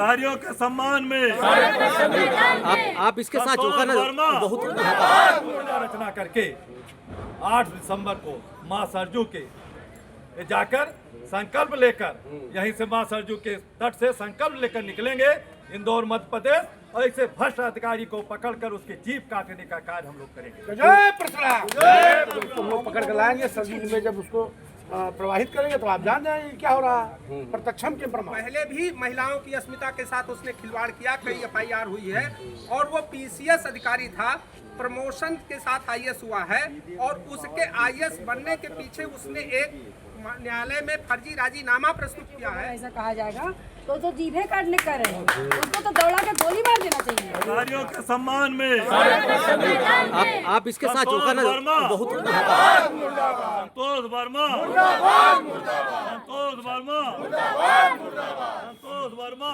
अधिकारियों के सम्मान में आप इसके साथ जो है ना बहुत रचना करके 8 दिसंबर को मां सरजू के जाकर संकल्प लेकर यहीं से मां सरजू के तट से संकल्प लेकर निकलेंगे इंदौर मध्य प्रदेश, और ऐसे भ्रष्ट अधिकारी को पकड़कर उसकी जीभ काटने का कार्य हम लोग करेंगे। जय प्रसला हम लोग पकड़ कर लाएंगे सरजू में, जब उसको प्रवाहित करेंगे तो आप जान जाएंगे क्या हो रहा है। प्रत्यक्षम के प्रमाण पहले भी महिलाओं की अस्मिता के साथ उसने खिलवाड़ किया, कई एफआईआर हुई है, और वो पीसीएस अधिकारी था, प्रमोशन के साथ आईएएस हुआ है, और उसके आईएएस बनने के पीछे उसने एक न्यायालय में फर्जी राजीनामा प्रस्तुत किया है। ऐसा कहा जाएगा तो जीभे काटने का रहे, उसको तो दौड़ा के गोली मार देना चाहिए। अधिकारियों के सम्मान में आप इसके साथ जो है ना बहुत संतोष वर्मा, संतोष वर्मा, संतोष वर्मा।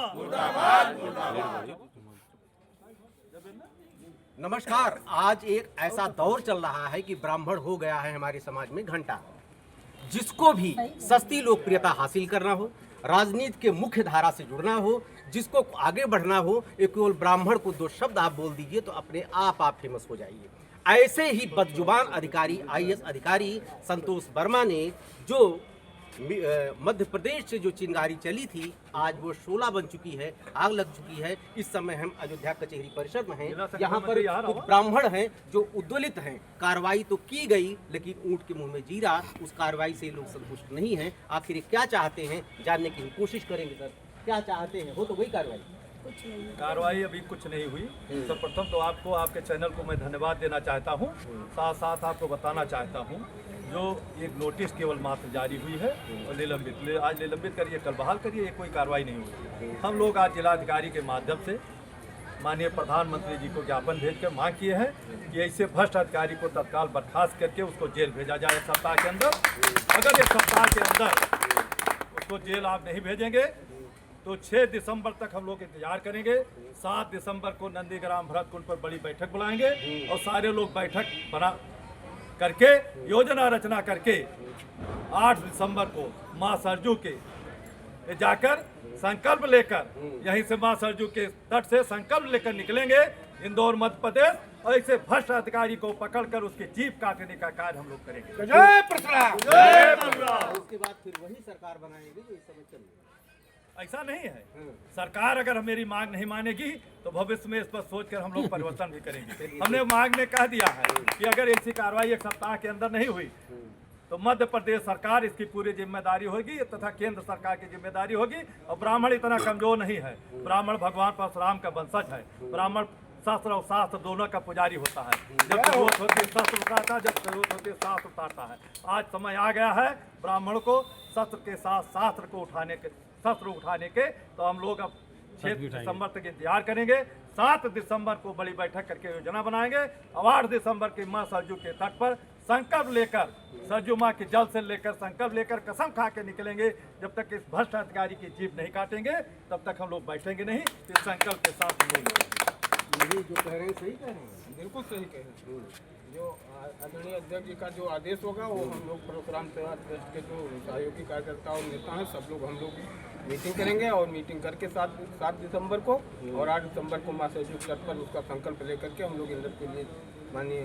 नमस्कार। आज एक ऐसा दौर चल रहा है कि ब्राह्मण हो गया है हमारे समाज में घंटा। जिसको भी सस्ती लोकप्रियता हासिल करना हो, राजनीति के मुख्य धारा से जुड़ना हो, जिसको आगे बढ़ना हो, एक केवल ब्राह्मण को 2 शब्द आप बोल दीजिए तो अपने आप फेमस हो जाइए। ऐसे ही बदजुबान अधिकारी आईएएस अधिकारी संतोष वर्मा ने जो मध्य प्रदेश से जो चिंगारी चली थी, आज वो 16 बन चुकी है, आग लग चुकी है। इस समय हम अयोध्या कचहरी परिसर में हैं। यहाँ पर कुछ ब्राह्मण हैं जो उद्वेलित हैं। कार्रवाई तो की गई, लेकिन ऊंट के मुंह में जीरा, उस कार्रवाई से लोग संतुष्ट नहीं हैं। आखिर क्या चाहते हैं जानने की कोशिश करेंगे। सर, क्या चाहते हैं? हो तो वही कार्रवाई। कार्रवाई अभी कुछ नहीं हुई। सर्वप्रथम तो आपको, आपके चैनल को मैं धन्यवाद देना चाहता हूं। साथ साथ आपको बताना चाहता हूं, जो एक नोटिस केवल मात्र जारी हुई है और आज निलंबित करिए, कल बहाल करिए, ये कोई कार्रवाई नहीं हुई। हम लोग आज जिलाधिकारी के माध्यम से माननीय प्रधानमंत्री जी को ज्ञापन भेजकर मांग किए हैं कि ऐसे भ्रष्ट अधिकारी को तत्काल बर्खास्त करके उसको जेल भेजा जाए 1 सप्ताह के अंदर। अगर 1 सप्ताह के अंदर उसको जेल आप नहीं भेजेंगे तो 6 दिसंबर तक हम लोग इंतजार करेंगे। 7 दिसंबर को नंदीग्राम भरत कुंड पर बड़ी बैठक बुलाएंगे और सारे लोग बैठक बना करके योजना रचना करके 8 दिसंबर को मां सरजू के जाकर संकल्प लेकर यहीं से मां सरजू के तट से संकल्प लेकर निकलेंगे इंदौर मध्य प्रदेश, और ऐसे भ्रष्ट अधिकारी को पकड़कर उसकी जीभ काटने का कार्य हम लोग करेंगे। जय प्रसला उसके बाद फिर वही सरकार बनाएंगे जो इस समय चल रही है। ऐसा नहीं है। सरकार अगर मेरी मांग नहीं मानेगी तो भविष्य में इस पर सोचकर हम लोग परिवर्तन भी करेंगे। हमने मांग में कह दिया है कि अगर ऐसी कार्रवाई 1 सप्ताह के अंदर नहीं हुई तो मध्य प्रदेश सरकार इसकी पूरी जिम्मेदारी होगी तथा केंद्र सरकार की जिम्मेदारी होगी। और ब्राह्मण इतना कमजोर नहीं है। ब्राह्मण भगवान परशुराम का वंशज है। ब्राह्मण शस्त्र और शास्त्र दोनों का पुजारी होता है। जब जरूरत होती है शस्त्र उतारता है, जब जरूरत होती है शास्त्र उतारता है। आज समय आ गया है ब्राह्मण को शस्त्र के साथ शास्त्र को उठाने के, तो हम लोग अब 6 दिसंबर तक इंतजार करेंगे। 7 दिसंबर को बड़ी बैठक करके योजना बनाएंगे और 8 दिसंबर की मां सरजू के तट पर संकल्प लेकर, सरजू मां के जल से लेकर संकल्प लेकर कसम खा के निकलेंगे। जब तक इस भ्रष्ट अधिकारी की जीभ नहीं काटेंगे तब तक हम लोग बैठेंगे नहीं। इस संकल्प के साथ हम लोग जो कह रहे हैं सही कह रहे हैं, बिल्कुल सही कह रहे हैं। जो आदरणीय अध्यक्ष जी का जो आदेश होगा वो हम लोग परशुराम सेवा ट्रस्ट के जो सहयोगी कार्यकर्ता और नेता हैं सब लोग हम लोग मीटिंग करेंगे, और मीटिंग करके 7 दिसंबर को और 8 दिसंबर को मां सरजू तट पर उसका संकल्प लेकर के हम लोग इंदौर के लिए माननीय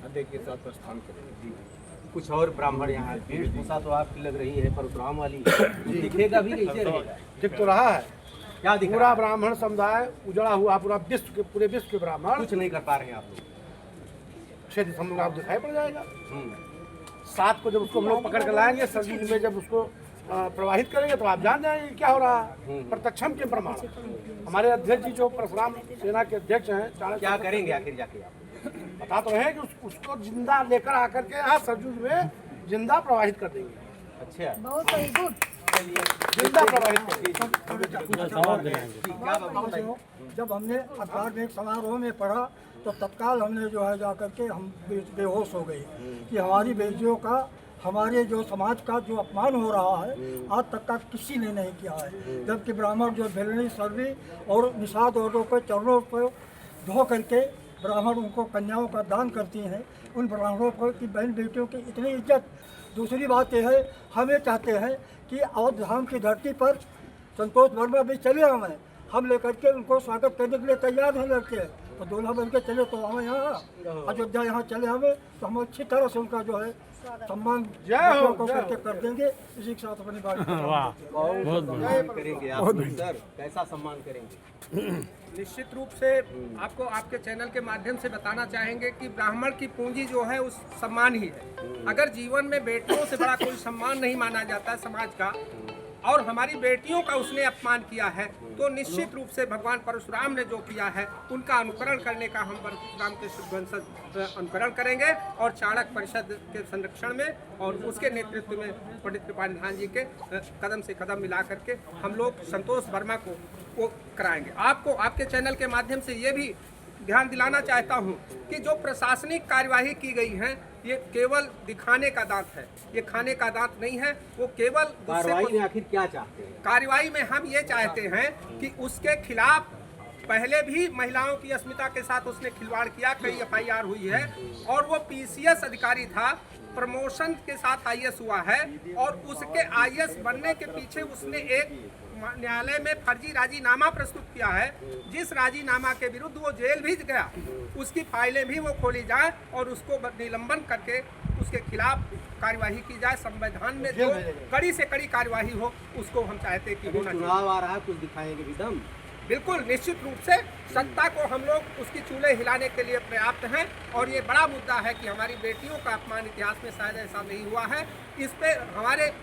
अध्यक्ष के साथ प्रस्थान करेंगे। कुछ और ब्राह्मण यहाँ वेशभूषा तो आपकी लग रही है परशुराम वाली, दिखेगा भी कैसे रहेगा? दिख तो रहा है। क्या दिख पूरा ब्राह्मण समुदाय उजड़ा हुआ, पूरे विश्व के ब्राह्मण कुछ नहीं कर पा रहे हैं आप लोग। 6 दिसंबर को आप दिखाई पड़ जाएगा। 7 को जब उसको हम लोग पकड़ कर लाएंगे सरजू में, जब उसको प्रवाहित करेंगे तो आप जान जाएंगे क्या हो रहा है। प्रत्यक्षम के प्रमाण हमारे अध्यक्ष जी जो परशुराम सेना के अध्यक्ष हैं, क्या करेंगे आखिर जाके आप? बता तो है कि उसको जिंदा लेकर आकर के यहाँ सरजू में जिंदा प्रवाहित कर देंगे। अच्छा, बहुत सही, गुड। जिंदा प्रवाहित कर देंगे। जब हमने अखबार में एक समारोह में पढ़ा तो तत्काल हमने जो है जाकर के हम बेहोश हो गए कि हमारी बेटियों का, हमारे जो समाज का जो अपमान हो रहा है आज तक का किसी ने नहीं किया है। जबकि ब्राह्मण जो भेलनी सर्वी और निषाद औरतों के चरणों पर धो करके ब्राह्मण उनको कन्याओं का दान करती हैं, उन ब्राह्मणों पर की बहन बेटियों की इतनी इज्जत। दूसरी बात यह है, हम ये चाहते हैं कि अवध धाम की धरती पर संतोष वर्मा भी चले हमें, हम लेकर के उनको स्वागत करने के लिए तैयार हैं लड़के, तो दोनों बन के चले तो हमें यहाँ अयोध्या यहाँ चले हमें, तो हम अच्छी तरह से उनका जो है सम्मान को करके कर देंगे। इसी के साथ अपनी बात बहुत करेंगे आप सर, कैसा सम्मान करेंगे? निश्चित रूप से आपको आपके चैनल के माध्यम से बताना चाहेंगे कि ब्राह्मण की पूंजी जो है उस सम्मान ही है। अगर जीवन में बेटियों से बड़ा कोई सम्मान नहीं माना जाता समाज का, और हमारी बेटियों का उसने अपमान किया है, तो निश्चित रूप से भगवान परशुराम ने जो किया है उनका अनुकरण करने का हम परशुराम के वंशज अनुकरण करेंगे, और चाणक्य परिषद के संरक्षण में और उसके नेतृत्व में पंडित कृपानिधान जी के कदम से कदम मिला करके हम लोग संतोष वर्मा को कराएंगे। आपको आपके चैनल के माध्यम से ये भी ध्यान दिलाना चाहता हूँ कि जो प्रशासनिक कार्यवाही की गई है ये केवल दिखाने का दांत है, ये खाने का दांत नहीं है। वो केवल कार्रवाई में आखिर क्या चाहते हैं? कार्रवाई में हम ये चाहते हैं कि उसके खिलाफ पहले भी महिलाओं की अस्मिता के साथ उसने खिलवाड़ किया, कई FIR हुई है, और वो PCS अधिकारी था, प्रमोशन के साथ IAS हुआ है, और उसके IAS बनने के पीछे उसने एक न्यायालय में फर्जी राजीनामा प्रस्तुत किया है, जिस राजीनामा के विरुद्ध वो जेल भी गया, उसकी फाइलें भी वो खोली जाए और उसको निलंबन करके उसके खिलाफ कार्यवाही की जाए। संविधान में जो कड़ी से कड़ी कार्यवाही हो उसको हम चाहते हैं कि होना चाहिए। चुनाव आ रहा है, कुछ दिखाएंगे भी दम? बिल्कुल, निश्चित रूप से सत्ता को हम लोग उसकी चूल्हे हिलाने के लिए पर्याप्त हैं, और ये बड़ा मुद्दा है कि हमारी बेटियों का अपमान इतिहास में शायद ऐसा नहीं हुआ है। इस पे हमारे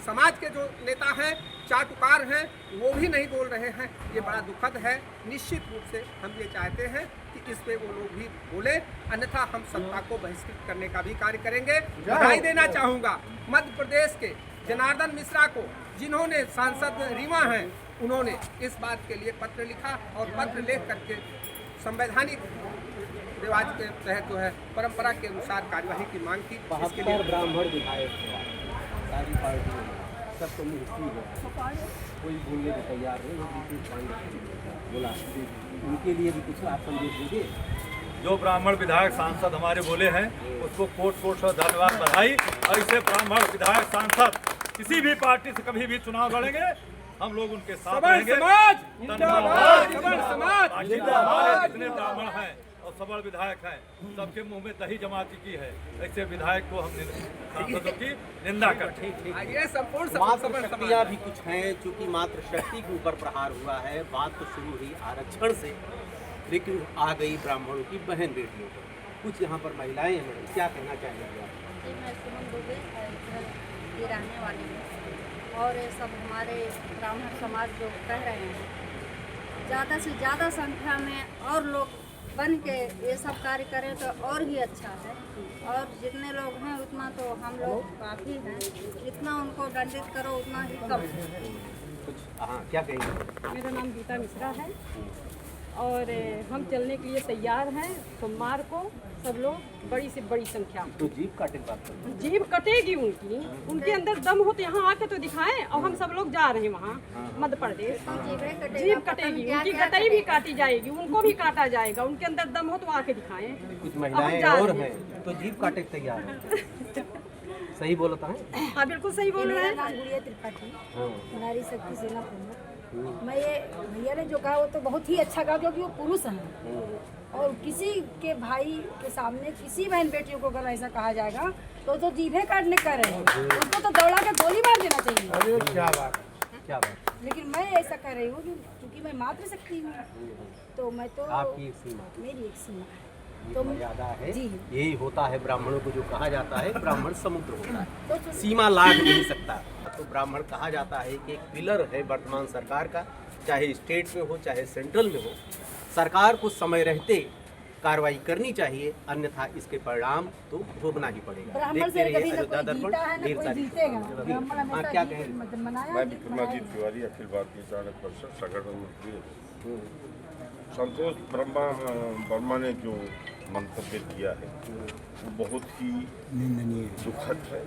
समाज के जो नेता हैं, चाटुकार हैं, वो भी नहीं बोल रहे हैं, ये बड़ा दुखद है। निश्चित रूप से हम ये चाहते हैं कि इस पे वो लोग भी बोले, अन्यथा हम सत्ता को बहिष्कृत करने का भी कार्य करेंगे। बधाई देना चाहूँगा मध्य प्रदेश के जनार्दन मिश्रा को, जिन्होंने सांसद रीवा हैं, उन्होंने इस बात के लिए पत्र लिखा और पत्र लिख करके संवैधानिक रिवाज के तहत जो है परंपरा के अनुसार कार्यवाही की मांग की। इसके लिए ब्राह्मण विधायक सारी पार्टी सब तो मुक्ति है, कोई बोलने को तैयार नहीं, बोला उनके लिए भी कुछ आप संदेश दीजिए। जो ब्राह्मण विधायक सांसद हमारे बोले हैं उसको कोट कोट से धन्यवाद, बधाई। और इसे ब्राह्मण विधायक सांसद किसी भी पार्टी से कभी भी चुनाव लड़ेंगे, हम लोग उनके साथ रहेंगे। हमारे जितने ब्राह्मण हैं और सबल विधायक हैं, सबके मुंह में दही जमा चुकी है, ऐसे विधायक को हम सांसदों की निंदा करते हैं। ये संपूर्ण मात्र शक्तियाँ भी कुछ हैं, चूंकि मात्र शक्ति के ऊपर प्रहार हुआ है। बात तो शुरू हुई आरक्षण से, लेकिन आ गई ब्राह्मणों की बहन बेटियों पर। कुछ यहाँ पर महिलाएं हैं, क्या कहना चाहेंगे आप? मैं सुमन दुबे की रहने वाली हूँ, और सब हमारे ब्राह्मण समाज जो कह रहे हैं, ज़्यादा से ज़्यादा संख्या में और लोग बन के ये सब कार्य करें तो और भी अच्छा है। और जितने लोग हैं उतना तो हम लोग काफ़ी हैं, जितना उनको दंडित करो उतना ही कम है। कुछ हाँ, क्या कहेंगे? मेरा नाम गीता मिश्रा है, और हम चलने के लिए तैयार हैं। सोमवार को सब लोग बड़ी से बड़ी संख्या में। तो जीप काटे बात करो। जीभ कटेगी उनकी, उनके अंदर दम हो तो यहाँ आके तो दिखाएं। और हम सब लोग जा रहे हैं वहाँ मध्य प्रदेश, जीभ कटेगी, उनकी गटई भी काटी जाएगी, उनको भी काटा जाएगा। उनके अंदर दम हो तो आके दिखाएं। कुछ महिलाएं और हैं तो जीप काटे तैयार हैं। सही बोलता है? हाँ बिल्कुल सही बोल रहे हैं। नाम गुड़िया त्रिपाठी, नारी शक्ति सेना प्रमुख। मैं ये भैया ने जो कहा वो तो बहुत ही अच्छा कहा, क्योंकि वो पुरुष हैं, और किसी के भाई के सामने किसी बहन बेटियों को अगर ऐसा कहा जाएगा तो जीभे काटने का रहे, उनको तो दौड़ा के गोली मार देना चाहिए। अरे क्या बात, क्या बात? लेकिन मैं ऐसा कर रही हूँ क्योंकि मैं मातृशक्ति हूँ, तो मैं तो आपकी एक सीमा, मेरी एक सीमा है। तो मर्यादा है। जी। यही होता है ब्राह्मणों को, जो कहा जाता है ब्राह्मण समुद्र होता है, सीमा लांघ नहीं सकता। तो ब्राह्मण कहा जाता है कि एक पिलर है वर्तमान सरकार का, चाहे स्टेट में हो चाहे सेंट्रल में हो। सरकार को समय रहते कार्रवाई करनी चाहिए, अन्यथा इसके परिणाम तो भोगना ही पड़ेगा। देखते रहिए अयोध्या दर्पण, ढेर सारी। हाँ, क्या कहेंगे? मैं विक्रमाजीत तिवारी, अखिल भारतीय चाणक्य परिषद संगठन मंत्री। संतोष वर्मा ने जो मंतव्य किया है वो बहुत ही दुखद है।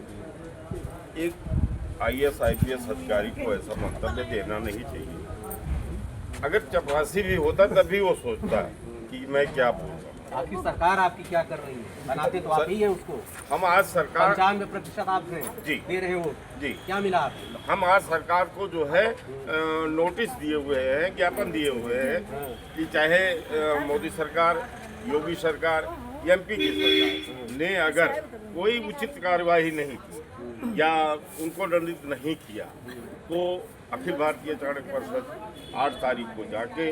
एक IAS IPS अधिकारी को ऐसा मंतव्य देना नहीं चाहिए। अगर चपरासी भी होता तभी वो सोचता है कि मैं क्या बोल रहा हूँ। आखिर सरकार आपकी क्या कर रही है? बनाते तो आप ही है उसको। हम आज सरकार 95% आप हैं जी दे रहे हो जी क्या मिला आपको? हम आज सरकार को जो है नोटिस दिए हुए हैं, ज्ञापन दिए हुए हैं कि चाहे मोदी सरकार, योगी सरकार, एमपी की सरकार ने अगर कोई उचित कार्यवाही नहीं की या उनको दंडित नहीं किया तो अखिल भारतीय चाणक्य परिषद 8 तारीख को जाके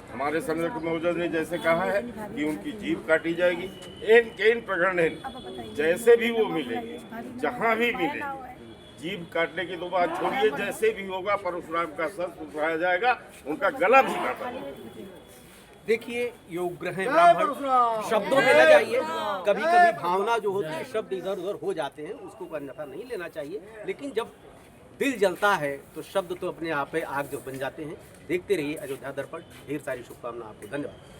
हमारे संरक्षक महोदय ने जैसे कहा है कि उनकी जीभ काटी जाएगी। इन प्रकरण जैसे भी वो मिलेंगे, जहाँ भी मिलेंगे, जीभ काटने की तो बात छोड़िए, जैसे भी होगा परशुराम का सर उठाया जाएगा, उनका गला भी काटा जाएगा। देखिए ये उग्र हैं ब्राह्मण, शब्दों में न जाइए। कभी कभी भावना जो होती है, शब्द इधर उधर हो जाते हैं, उसको अन्यथा नहीं लेना चाहिए। लेकिन जब दिल जलता है तो शब्द तो अपने आप आग जो बन जाते हैं। देखते रहिए अयोध्या दर्पण। ढेर सारी शुभकामनाएं आपको। धन्यवाद।